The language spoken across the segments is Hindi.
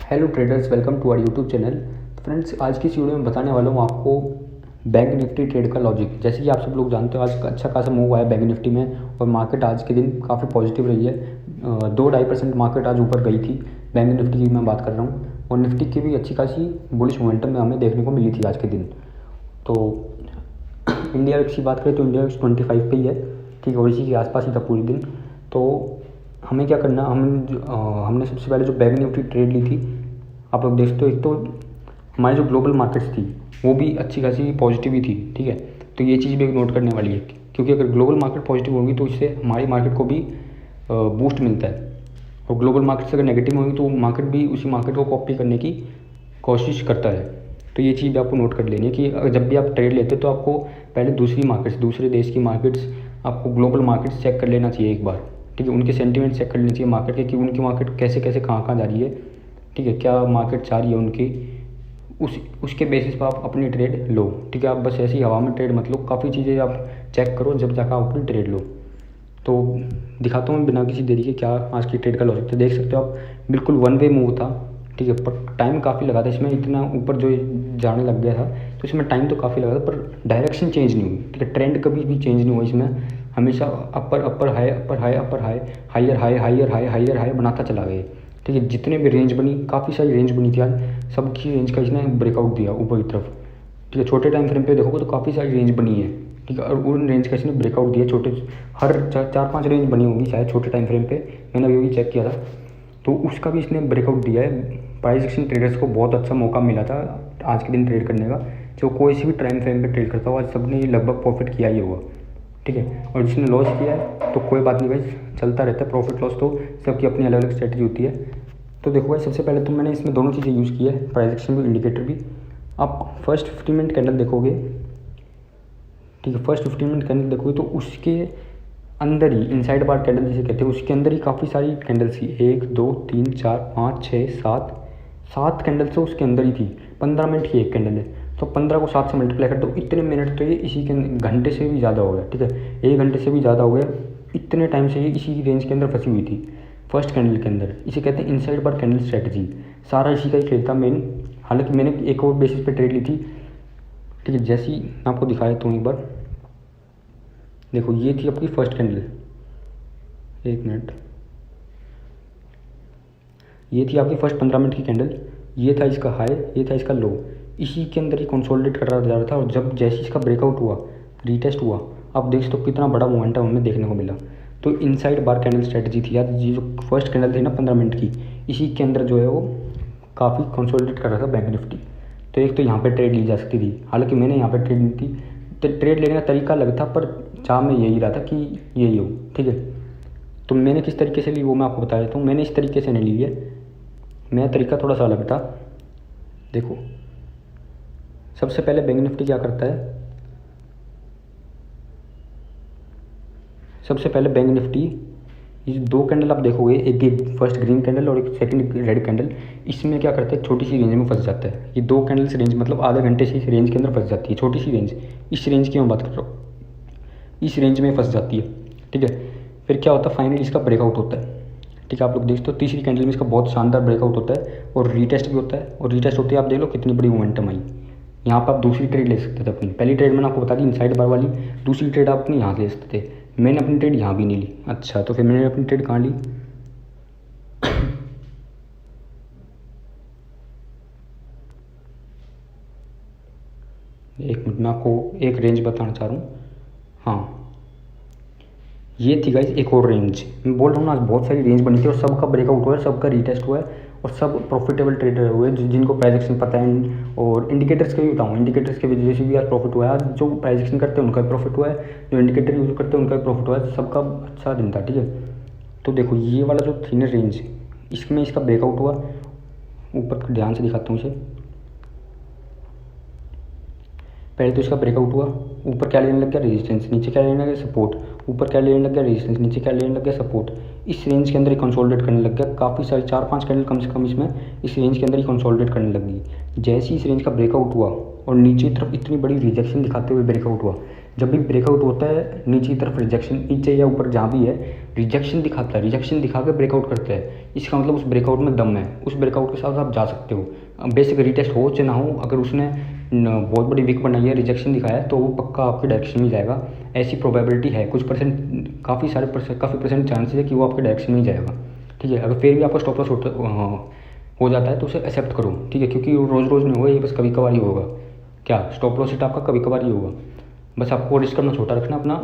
Hello traders, welcome to our YouTube channel. Friends, आज की इस वीडियो में बताने वाला हूँ आपको बैंक निफ्टी ट्रेड का लॉजिक। जैसे कि आप सब लोग जानते हो, आज अच्छा खासा मूव आया बैंक निफ्टी में और मार्केट आज के दिन काफ़ी पॉजिटिव रही है। 2-2.5% मार्केट आज ऊपर गई थी। बैंक निफ्टी की मैं बात कर रहा हूँ और निफ्टी की भी अच्छी खासी बुलिश मोमेंटम में हमें देखने को मिली थी आज के दिन। तो इंडिया की बात करें तो इंडिया 25 पे ही है, ठीक है, और इसी के आसपास ही था पूरे दिन। तो हमें क्या करना, हमने सबसे पहले जो बैंक निफ्टी ट्रेड ली थी, आप लोग देखते हो, एक तो हमारी जो ग्लोबल मार्केट्स थी वो भी अच्छी खासी पॉजिटिव ही थी, ठीक है। तो ये चीज़ भी एक नोट करने वाली है, क्योंकि अगर ग्लोबल मार्केट पॉजिटिव होगी तो इससे हमारी मार्केट को भी बूस्ट मिलता है, और ग्लोबल मार्केट से अगर नेगेटिव होगी तो मार्केट भी उसी मार्केट को कॉपी करने की कोशिश करता है। तो ये चीज़ भी आपको नोट कर लेनी है कि जब भी आप ट्रेड लेते हो तो आपको पहले दूसरी मार्केट्स, दूसरे देश की मार्केट्स, आपको ग्लोबल मार्केट्स चेक कर लेना चाहिए एक बार, ठीक है। उनके सेंटीमेंट चेक कर लेना चाहिए मार्केट के, कि उनकी मार्केट कैसे कैसे कहाँ जा रही है, ठीक है, क्या मार्केट चाह रही है उनकी, उसके बेसिस पर आप अपनी ट्रेड लो, ठीक है। आप बस ऐसी हवा में ट्रेड मत लो, काफ़ी चीज़ें आप चेक करो जब जाकर आप अपनी ट्रेड लो। तो दिखाता हूँ बिना किसी देरी के क्या आज की ट्रेड का लॉजिक था। देख सकते हो आप, बिल्कुल वन वे मूव था, ठीक है, पर टाइम काफ़ी लगा था इसमें। इतना ऊपर जो जाने लग गया था तो इसमें टाइम तो काफ़ी लगा था, पर डायरेक्शन चेंज नहीं हुई, ठीक है। ट्रेंड कभी भी चेंज नहीं हुआ इसमें, हमेशा upper upper high, upper high, upper high, higher high, higher high, higher high बनाता चला गया, ठीक है। जितने भी रेंज बनी, काफ़ी सारी रेंज बनी थी आज, सबकी रेंज का इसने ब्रेकआउट दिया ऊपर की तरफ, ठीक है। छोटे टाइम फ्रेम पे देखोगे तो काफ़ी सारी रेंज बनी है, ठीक है, और उन रेंज का इसने ब्रेकआउट दिया। छोटे हर 4-5 रेंज बनी होगी शायद छोटे टाइम फ्रेम पे, मैंने अभी भी चेक किया था, तो उसका भी इसने ब्रेकआउट दिया है। प्राइस एक्शन ट्रेडर्स को बहुत अच्छा मौका मिला था आज के दिन ट्रेड करने का। जो कोई सी भी टाइम फ्रेम पे ट्रेड करता हो, आज सबने लगभग प्रॉफिट किया ही होगा, ठीक है। और जिसने लॉस किया है तो कोई बात नहीं भाई, चलता रहता है, प्रॉफिट लॉस तो सबकी अपनी अलग अलग स्ट्रेटजी होती है। तो देखो भाई, सबसे पहले तो मैंने इसमें दोनों चीज़ें यूज़ की है, प्राइस एक्शन भी, इंडिकेटर भी। आप फर्स्ट 15 मिनट कैंडल देखोगे, ठीक है, फर्स्ट 15 मिनट कैंडल देखोगे तो उसके अंदर ही इनसाइड बार कैंडल जिसे कहते हैं, उसके अंदर ही काफ़ी सारी कैंडल्स थी। 1 2 3 4 5 6 7 कैंडल्स तो उसके अंदर ही थी। 15 मिनट की एक कैंडल है, तो 15 को 7 से मल्टीप्लाई कर दो, इतने मिनट तो ये इसी के घंटे से भी ज़्यादा हो गया, ठीक है, 1 घंटे से भी ज़्यादा हो गया। इतने टाइम से ये इसी की रेंज के अंदर फंसी हुई थी, फर्स्ट कैंडल के अंदर। इसे कहते हैं इनसाइड बार कैंडल स्ट्रेटजी। सारा इसी का ही ट्रेड था मेन। हालांकि मैंने एक और बेसिस पे ट्रेड ली थी, ठीक है। जैसी मैं आपको दिखाया तो एक बार देखो, ये थी आपकी फर्स्ट कैंडल, 1 मिनट, ये थी आपकी फर्स्ट 15 मिनट की कैंडल। ये था इसका हाई, ये था इसका लो, इसी के अंदर ही कंसोलिडेट कर रहा जा रहा था। और जब जैसे इसका ब्रेकआउट हुआ, रीटेस्ट हुआ, आप देख सकते हो कितना बड़ा मोमेंटम हमें देखने को मिला। तो इनसाइड बार कैंडल स्ट्रेटजी थी यार, ये जो फर्स्ट कैंडल थी ना 15 मिनट की, इसी के अंदर जो है वो काफ़ी कंसोलिडेट कर रहा था बैंक निफ्टी। तो एक तो यहाँ पे ट्रेड ली जा सकती थी, हालांकि मैंने यहाँ पे ट्रेड ली थी। तो ट्रेड लेने का तरीका अलग था, पर चाह में यही रहा था कि यही हो, ठीक है। तो मैंने किस तरीके से ली वो मैं आपको बता देता हूँ। मैंने इस तरीके से नहीं ली है, मेरा तरीका थोड़ा सा अलग था। देखो, सबसे पहले बैंक निफ्टी क्या करता है, सबसे पहले बैंक निफ्टी, ये 2 कैंडल आप देखोगे, एक फर्स्ट ग्रीन कैंडल और एक सेकंड रेड कैंडल, इसमें क्या करते हैं, छोटी सी रेंज में फंस जाता है। ये 2 कैंडल्स रेंज मतलब आधे घंटे से इस रेंज के अंदर फंस जाती है, छोटी सी रेंज, इस रेंज की मैं बात कर रहा हूँ, इस रेंज में फंस जाती है, ठीक है। फिर क्या होता है, फाइनली इसका ब्रेकआउट होता है, ठीक है। आप लोग देखते हो तीसरी कैंडल में इसका बहुत शानदार ब्रेकआउट होता है और रीटेस्ट भी होता है, और रीटेस्ट होते ही आप देख लो कितनी बड़ी मोमेंटम आई। यहाँ पर आप दूसरी ट्रेड ले सकते थे अपनी। पहली ट्रेड मैंने आपको बता दी इनसाइड बार वाली, दूसरी ट्रेड आप अपनी यहाँ ले सकते थे। मैंने अपनी ट्रेड यहाँ भी नहीं ली। अच्छा, तो फिर मैंने अपनी ट्रेड कहाँ ली, एक मिनट, मैं आपको एक रेंज बताना चाह रहा हूँ। हाँ, ये थी गाइस एक और रेंज। मैं बोल रहा हूँ ना, आज बहुत सारी रेंज बनी थी और सबका ब्रेकआउट हुआ है, सबका रीटेस्ट हुआ है, और सब प्रॉफिटेबल ट्रेडर हुए जिनको प्राइस एक्शन पता है। और इंडिकेटर्स के भी बताऊँ, इंडिकेटर्स के वजह से भी आज प्रॉफिट हुआ है। आज जो प्राइस एक्शन करते हैं उनका भी प्रॉफिट हुआ है, जो इंडिकेटर यूज़ करते हैं उनका भी प्रॉफिट हुआ है, सबका अच्छा दिन था, ठीक है। तो देखो, ये वाला जो थी ना रेंज, इसमें इसका ब्रेकआउट हुआ, ऊपर ध्यान से दिखाता हूँ इसे। पहले तो इसका ब्रेकआउट हुआ, ऊपर क्या लेने लग गया, रेजिस्टेंस, नीचे क्या लेने लग गया, सपोर्ट, ऊपर क्या लेने लग गया, रेजिस्टेंस, नीचे क्या लेने लग गया, सपोर्ट। इस रेंज के अंदर ही कंसोलिडेट करने लग गया, काफ़ी सारी 4-5 कैंडल कम से कम इसमें इस रेंज के अंदर ही कंसोलिडेट करने लग गई। जैसे ही इस रेंज का ब्रेकआउट हुआ और नीचे की तरफ इतनी बड़ी रिजेक्शन दिखाते हुए ब्रेकआउट हुआ, जब भी ब्रेकआउट होता है नीचे की तरफ रिजेक्शन, नीचे या ऊपर जहाँ भी है रिजेक्शन दिखाता है, रिजेक्शन दिखा के ब्रेकआउट करता है, इसका मतलब उस ब्रेकआउट में दम है, उस ब्रेकआउट के साथ आप जा सकते हो। बेसिक रीटेस्ट हो चाहे ना हो, अगर उसने बहुत बड़ी विक बनाई है, रिजेक्शन दिखाया है, तो वो पक्का आपके डायरेक्शन में जाएगा। ऐसी प्रोबेबिलिटी है, कुछ परसेंट, काफ़ी परसेंट चांसेस है कि वो आपके डायरेक्शन में ही जाएगा। ठीक है, अगर फिर भी आपका स्टॉप लॉस हो जाता है तो उसे एक्सेप्ट करो। ठीक है, क्योंकि रोज़ रोज़ नहीं होगा, ये बस कभी कभार ही होगा। क्या स्टॉप लॉस हिट आपका कभी कभार ही होगा। बस आपको रिस्क अपना छोटा रखना, अपना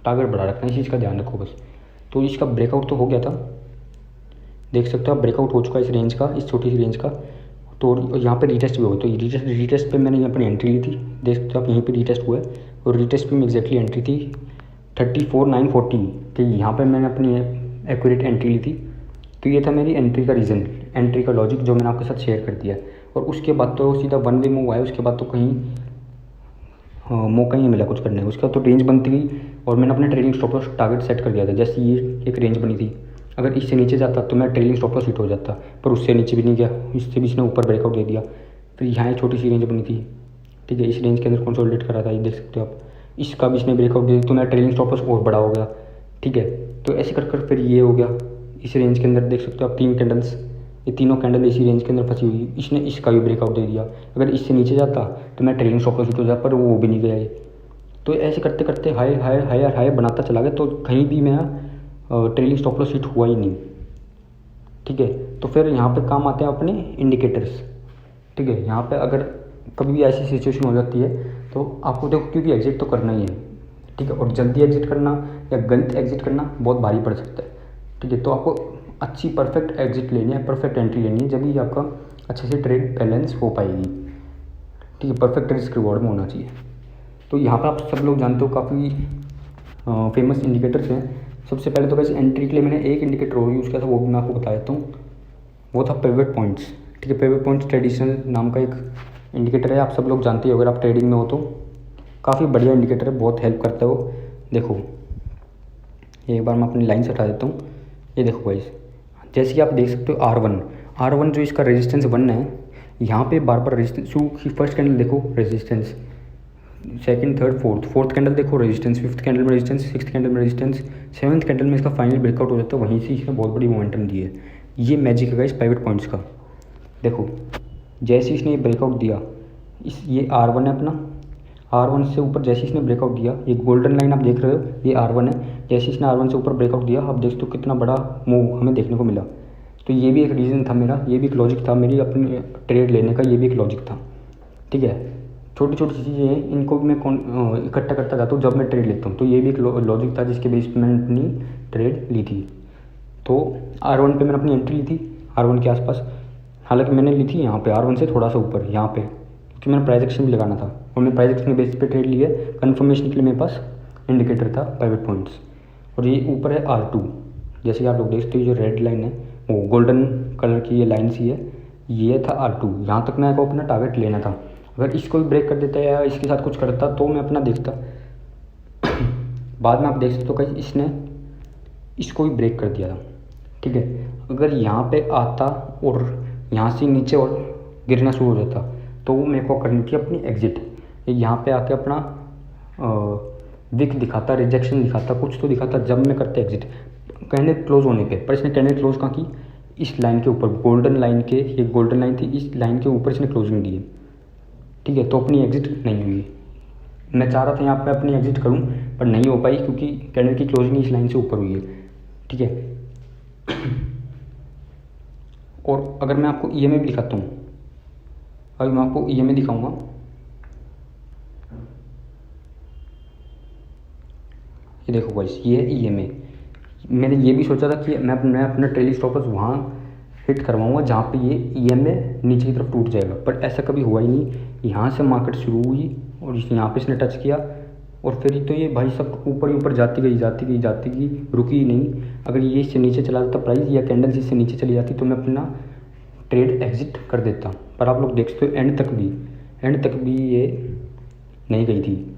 टारगेट बड़ा रखना, इस चीज़ का ध्यान रखो बस। तो इसका ब्रेकआउट तो हो गया था, देख सकते हो आप, ब्रेकआउट हो चुका है इस रेंज का, इस छोटी सी रेंज का। तो यहाँ पे रीटेस्ट भी हो, तो रीटेस्ट पे मैंने अपनी एंट्री ली थी, देख सकते हो आप, यहीं पे रीटेस्ट हुआ है और रीटेस्ट पे में एग्जैक्टली एंट्री थी 34,940 कि यहाँ पे मैंने अपनी एक्यूरेट एंट्री ली थी। तो ये था मेरी एंट्री का रीज़न, एंट्री का लॉजिक जो मैंने आपके साथ शेयर कर दिया। और उसके बाद तो सीधा वन वे मूव आया, उसके बाद तो कहीं मौका ही नहीं मिला कुछ करने का। उसके बाद तो रेंज बनती गई और मैंने अपने trailing stop loss target set कर दिया था। जैसे ये एक रेंज बनी थी, अगर इससे नीचे जाता तो मैं ट्रेलिंग स्टॉप लॉस हिट हो जाता, पर उससे नीचे भी नहीं गया, इससे भी इसने ऊपर ब्रेकआउट दे दिया। फिर यहाँ एक छोटी सी रेंज बनी थी, ठीक है, इस रेंज के अंदर कंसोलिडेट करा था, ये देख सकते हो आप, इसका भी इसने ब्रेकआउट दे दिया, तो मेरा ट्रेलिंग स्टॉप लॉस और बड़ा हो गया। ठीक है, तो ऐसे कर कर फिर ये हो गया, इस रेंज के अंदर देख सकते हो आप 3 कैंडल्स, ये तीनों कैंडल इसी रेंज के अंदर फंसी हुई, इसने इसका भी ब्रेकआउट दे दिया। अगर इससे नीचे जाता तो मैं ट्रेलिंग स्टॉप लॉस हिट हो जाता, पर वो भी नहीं गया ये। तो ऐसे करते करते हाई हाई हाई हाई बनाता चला गया, तो कहीं भी मेरा ट्रेलिंग स्टॉप लॉस हिट हुआ ही नहीं। ठीक है, तो फिर यहाँ पे काम आते हैं अपने इंडिकेटर्स। ठीक है, यहाँ पे अगर कभी भी ऐसी सिचुएशन हो जाती है तो आपको देखो, क्योंकि एग्जिट तो करना ही है। ठीक है, और जल्दी एग्जिट करना या गलत एग्जिट करना बहुत भारी पड़ सकता है। ठीक है, तो आपको अच्छी परफेक्ट एग्जिट लेनी है, परफेक्ट एंट्री लेनी है, जब ही आपका अच्छे से ट्रेड बैलेंस हो पाएगी। ठीक है, परफेक्ट रिस्क रिवॉर्ड में होना चाहिए। तो यहाँ पर आप सब लोग जानते हो काफ़ी फेमस इंडिकेटर्स हैं। सबसे पहले तो वैसे एंट्री के लिए मैंने एक इंडिकेटर और यूज़ किया था, वो भी मैं आपको बता देता हूँ, वो था पिवट पॉइंट्स। ठीक है, पिवट पॉइंट्स ट्रेडिशनल नाम का एक इंडिकेटर है, आप सब लोग जानते हो अगर आप ट्रेडिंग में हो तो। काफ़ी बढ़िया इंडिकेटर है, बहुत हेल्प करता है वो। देखो एक बार मैं अपनी लाइन से हटा देता हूँ, ये देखो गाइस, जैसे कि आप देख सकते हो R1 जो इसका रेजिस्टेंस 1 है, यहाँ पे बार बार रेजिस्टेंस, फर्स्ट कैंडल देखो resistance, second third fourth candle देखो रेजिस्टेंस, फिफ्थ कैंडल में रेजिस्टेंस, सिक्स्थ कैंडल में रेजिस्टेंस, सेवन्थ कैंडल में इसका फाइनल ब्रेकआउट हो जाता है, वहीं से इसने बहुत बड़ी मोमेंटम दी है। ये मैजिक है इस पिवट पॉइंट्स का। देखो जैसे इसने ये ब्रेकआउट दिया, ये R1 है अपना, R1 से ऊपर जैसे इसने ब्रेकआउट दिया, ये गोल्डन लाइन आप देख रहे हो, ये R1 है, जैसे इसने R1 से ऊपर ब्रेकआउट दिया, आप देख सकते हो कितना बड़ा मूव हमें देखने को मिला। तो ये भी एक रीज़न था मेरा, ये भी एक लॉजिक था मेरी अपनी ट्रेड लेने का, ये भी एक लॉजिक था। ठीक है, छोटी छोटी चीज़ें हैं, इनको भी मैं इकट्ठा करता जाता हूँ जब मैं ट्रेड लेता हूँ। तो ये भी एक लॉजिक था जिसके बेस पे मैंने अपनी ट्रेड ली थी। तो R1 पे मैंने अपनी एंट्री ली थी, R1 के आसपास, हालांकि मैंने ली थी यहाँ पे R1 से थोड़ा सा ऊपर यहाँ पे, क्योंकि मैंने प्राइस एक्शन भी लगाना था, और मैं प्राइस एक्शन के बेस पे ट्रेड ली है। कन्फर्मेशन के लिए मेरे पास इंडिकेटर था पिवट पॉइंट्स। और ये ऊपर है R2, जैसे कि आप लोग देखते हो, जो रेड लाइन है वो गोल्डन कलर की ये लाइन सी है, ये था R2। यहाँ तक मेरे को अपना टारगेट लेना था। अगर इसको भी ब्रेक कर देता या इसके साथ कुछ करता तो मैं अपना देखता। बाद में आप देख सकते हो कहीं इसने इसको भी ब्रेक कर दिया था। ठीक है, अगर यहाँ पे आता और यहाँ से नीचे और गिरना शुरू हो जाता तो वो मेरे को करनी थी अपनी एग्जिट। यहाँ पे आके अपना विक दिखाता, रिजेक्शन दिखाता, कुछ तो दिखाता, जब मैं करता एग्जिट कैंडल क्लोज होने पे। पर इसने कैंडल क्लोज कहाँ की, इस लाइन के ऊपर, गोल्डन लाइन के, ये गोल्डन लाइन थी, इस लाइन के ऊपर इसने क्लोजिंग दी है। ठीक है, तो अपनी एग्जिट नहीं हुई। मैं चाह रहा था यहाँ पे अपनी एग्जिट करूँ, पर नहीं हो पाई क्योंकि कैंडल की क्लोजिंग इस लाइन से ऊपर हुई है। ठीक है, और अगर मैं आपको EMA भी दिखाता हूँ, अभी मैं आपको EMA दिखाऊंगा, ये देखो गाइस, ये है EMA। मैंने ये भी सोचा था कि मैं अपना ट्रेलिंग स्टॉप लॉस वहाँ हिट करवाऊँगा जहाँ पे ये EMA नीचे की तरफ टूट जाएगा, पर ऐसा कभी हुआ ही नहीं। यहाँ से मार्केट शुरू हुई और यहाँ पे इसने टच किया और फिर तो ये भाई सब ऊपर ही ऊपर जाती गई, रुकी ही नहीं। अगर ये इससे नीचे चला जाता प्राइस या कैंडल इससे नीचे चली जाती तो मैं अपना ट्रेड एग्जिट कर देता। पर आप लोग देख सकते हो एंड तक भी ये नहीं गई थी।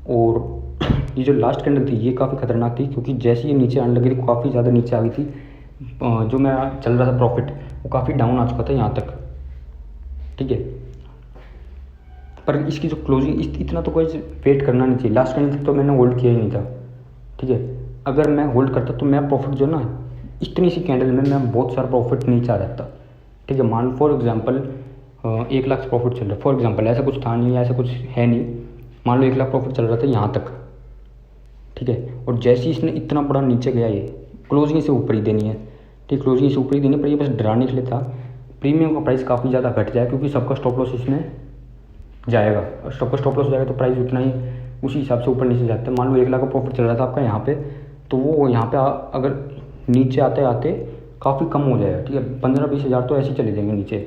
और ये जो लास्ट कैंडल थी ये काफ़ी ख़तरनाक थी, क्योंकि जैसे ये नीचे आने लगी थी काफ़ी ज़्यादा नीचे आ गई थी। जो मेरा चल रहा था प्रॉफिट वो काफ़ी डाउन आ चुका था यहाँ तक। ठीक है, पर इसकी जो क्लोजिंग इतना तो कोई वेट करना नहीं चाहिए। लास्ट टाइम तक तो मैंने होल्ड किया ही नहीं था, ठीक है। अगर मैं होल्ड करता तो मैं प्रॉफिट जो ना इतनी सी कैंडल में मैं बहुत सारा प्रॉफिट नहीं चाह सकता, ठीक है। मान फॉर एग्जांपल 1 लाख प्रॉफिट चल रहा है, फॉर एग्जांपल, ऐसा कुछ था नहीं, ऐसा कुछ है नहीं। मान लो 1 लाख प्रॉफिट चल रहा था यहाँ तक, ठीक है। और जैसे ही इसने इतना बड़ा नीचे गया, ये क्लोजिंग से ऊपर ही देनी है, ठीक, क्लोजिंग से ऊपर ही देनी, पर ये बस डराने के लिए था। प्रीमियम का प्राइस काफ़ी ज़्यादा घट जाए क्योंकि सबका स्टॉप लॉस इसमें जाएगा, और सबका स्टॉप लॉस जाएगा तो प्राइस उतना ही उसी हिसाब से ऊपर नीचे जाता है। मान लो 1 लाख का प्रॉफिट चल रहा था आपका यहाँ पे, तो वो यहाँ पे अगर नीचे आते आते काफ़ी कम हो जाएगा, ठीक है। 15-20 हज़ार तो ऐसे ही चले जाएंगे नीचे,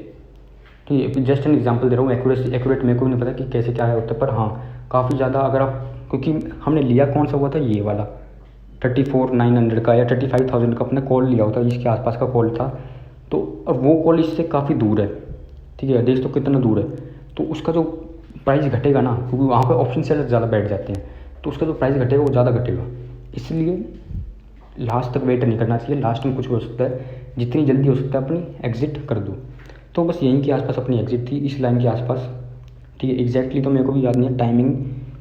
ठीक है। जस्ट एन एग्जांपल दे रहा हूँ, एक्यूरेट मेरे को भी नहीं पता कि कैसे क्या होता है, पर हाँ काफ़ी ज़्यादा अगर आप, क्योंकि हमने लिया कौन सा हुआ था, ये वाला 34,900 का या 35,000 का अपने कॉल लिया होता, इसके आसपास का कॉल था। तो और वो कॉल इससे काफ़ी दूर है, ठीक है, देख तो कितना दूर है। तो उसका जो प्राइस घटेगा ना, क्योंकि वहाँ पे ऑप्शन सेलर ज़्यादा बैठ जाते हैं, तो उसका जो प्राइस घटेगा वो ज़्यादा घटेगा। इसलिए लास्ट तक वेट नहीं करना चाहिए, लास्ट में कुछ हो सकता है, जितनी जल्दी हो सकता है अपनी एग्ज़िट कर दो। तो बस यहीं के आसपास अपनी एग्ज़िट थी, इस लाइन के आसपास, ठीक है। एग्जैक्टली तो मेरे को भी याद नहीं है टाइमिंग,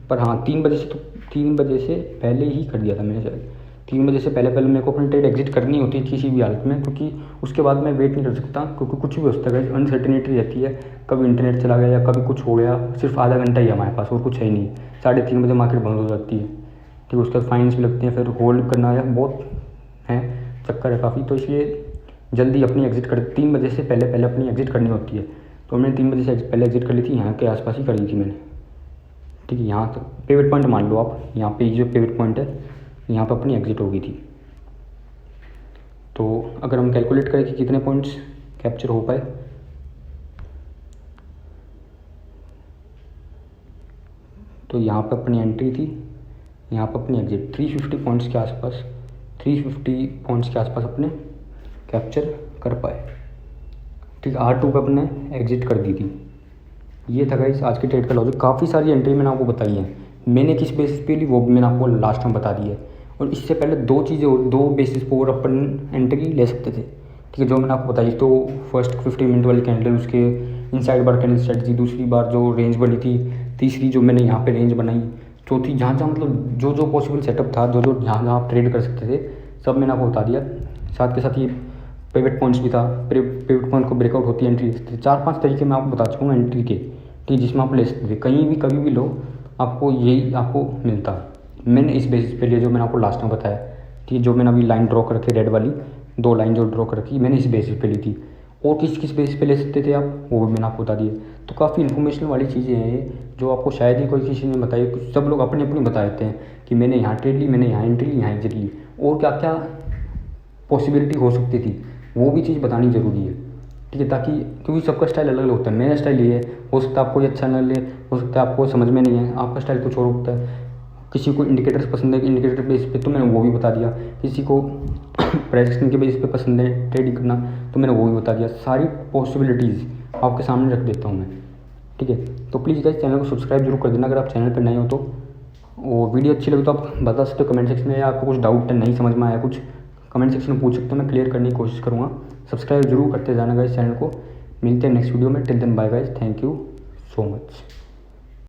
पर हाँ 3 बजे से, तो 3 बजे से पहले ही कर दिया था मैंने शायद। 3 बजे से पहले मेरे को अपनी ट्रेड एग्जिट करनी होती है किसी भी हालत में, क्योंकि उसके बाद मैं वेट नहीं कर सकता, क्योंकि कुछ भी हो सकता है, अनसर्टेनिटी रहती है, कभी इंटरनेट चला गया या कभी कुछ हो गया। सिर्फ आधा घंटा ही है हमारे पास और कुछ है ही नहीं, 3:30 बजे मार्केट बंद हो जाती है, ठीक है। उसके बाद फाइन्स भी लगते हैं, फिर होल्ड करना या बहुत है चक्कर है काफ़ी, तो इसलिए जल्दी अपनी एग्जिट कर, 3 बजे से पहले अपनी एग्जिट करनी होती है। तो मैंने 3 बजे से पहले एग्जिट कर ली थी, यहाँ के आसपास ही करी थी मैंने, ठीक है। यहाँ तक पिवट पॉइंट मान लो आप, यहाँ पे जो पिवट पॉइंट है यहाँ पर अपनी एग्जिट हो गई थी। तो अगर हम कैलकुलेट करें कि कितने पॉइंट्स कैप्चर हो पाए, तो यहाँ पर अपनी एंट्री थी, यहाँ पर अपनी एग्जिट 350 पॉइंट्स के आसपास, 350 पॉइंट्स के आसपास अपने कैप्चर कर पाए, ठीक है। R2 पे अपने एग्जिट कर दी थी। ये था गाइस आज के ट्रेड का लॉजिक। काफ़ी सारी एंट्री मैंने आपको बताई है, मैंने किस बेसिस पे ली वो भी मैंने आपको लास्ट में बता दी है। और इससे पहले 2 चीज़ें और 2 बेसिस पर और अपन एंट्री ले सकते थे, ठीक है, जो मैंने आपको बताई। तो फर्स्ट 50 मिनट वाली कैंडल, उसके इनसाइड बार कैंडल स्ट्रेटजी, दूसरी बार जो रेंज बनी थी, तीसरी जो मैंने यहाँ पे रेंज बनाई, चौथी जहाँ जहाँ मतलब जो पॉसिबल सेटअप था, जो जहाँ जहाँ आप ट्रेड कर सकते थे, सब मैंने आपको बता दिया। साथ के साथ ये पिवट पॉइंट्स भी था, पिवट पॉइंट को ब्रेकआउट होती है एंट्री, 4-5 तरीके मैं आपको बता चुका हूँ एंट्री के, ठीक, जिसमें आप ले सकते थे, कहीं भी कभी भी लो, आपको यही आपको मिलता। मैंने इस बेसिस पे लिया जो मैंने आपको लास्ट में बताया, ठीक है। जो मैंने अभी लाइन ड्रॉ कर रखी रेड वाली 2 लाइन जो ड्रॉ कर रखी, मैंने इस बेसिस पे ली थी। और किस बेसिस पे ले सकते थे आप, वो भी मैंने आपको बता दिए। तो काफ़ी इन्फॉर्मेशन वाली चीज़ें हैं ये, जो आपको शायद ही कोई किसी ने बताई। सब लोग अपनी अपनी बता देते हैं कि मैंने यहाँ ट्रेड ली, मैंने यहाँ एंट्री ली, यहाँ एग्जिट ली, और क्या क्या पॉसिबिलिटी हो सकती थी, वो भी चीज़ बतानी ज़रूरी है, ठीक है। ताकि क्योंकि सबका स्टाइल अलग अलग होता है, मेरा स्टाइल ये है, हो सकता है आपको ये अच्छा ना लगे, हो सकता है आपको समझ में नहीं है, आपका स्टाइल कुछ और होता है। किसी को इंडिकेटर्स पसंद है, इंडिकेटर बेस पे तो मैंने वो भी बता दिया। किसी को प्राइस एक्शन के बेस पे पसंद है ट्रेडिंग करना, तो मैंने वो भी बता दिया। सारी पॉसिबिलिटीज़ आपके सामने रख देता हूँ मैं, ठीक है। तो प्लीज़ गाइस चैनल को सब्सक्राइब जरूर कर देना अगर आप चैनल पर नए हो तो। और वीडियो अच्छी लगी तो आप बता सकते हो कमेंट सेक्शन में, या आपको कुछ डाउट है, नहीं समझ में आया कुछ, कमेंट सेक्शन में पूछ सकते हो, मैं क्लियर करने की कोशिश करूँगा। सब्सक्राइब जरूर करते जाना गाइस चैनल को। मिलते हैं नेक्स्ट वीडियो में, till then bye guys, thank you so much.